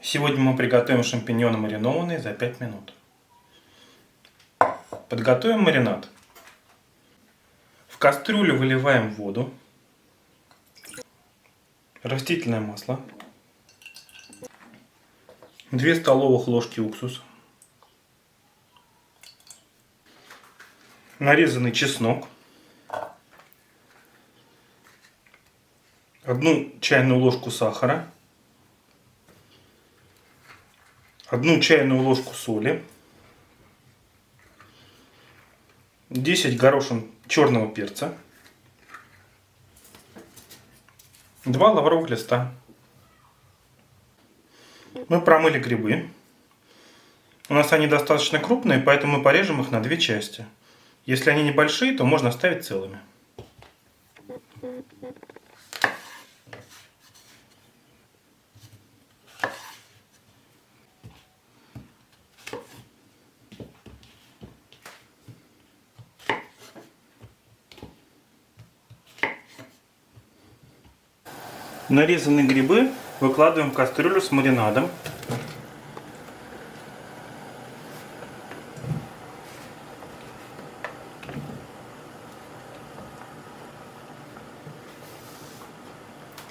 Сегодня мы приготовим шампиньоны маринованные за 5 минут. Подготовим маринад. В кастрюлю выливаем воду, растительное масло, 2 столовых ложки уксуса, нарезанный чеснок, 1 чайную ложку сахара, 1 чайную ложку соли, 10 горошин черного перца, 2 лавровых листа. Мы промыли грибы. У нас они достаточно крупные, поэтому мы порежем их на 2 части. Если они небольшие, то можно оставить целыми. Нарезанные грибы выкладываем в кастрюлю с маринадом.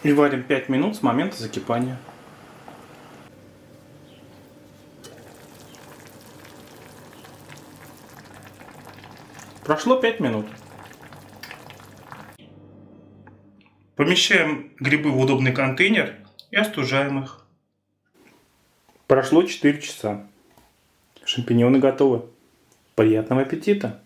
И варим 5 минут с момента закипания. Прошло 5 минут. Помещаем грибы в удобный контейнер и остужаем их. Прошло 4 часа. Шампиньоны готовы. Приятного аппетита!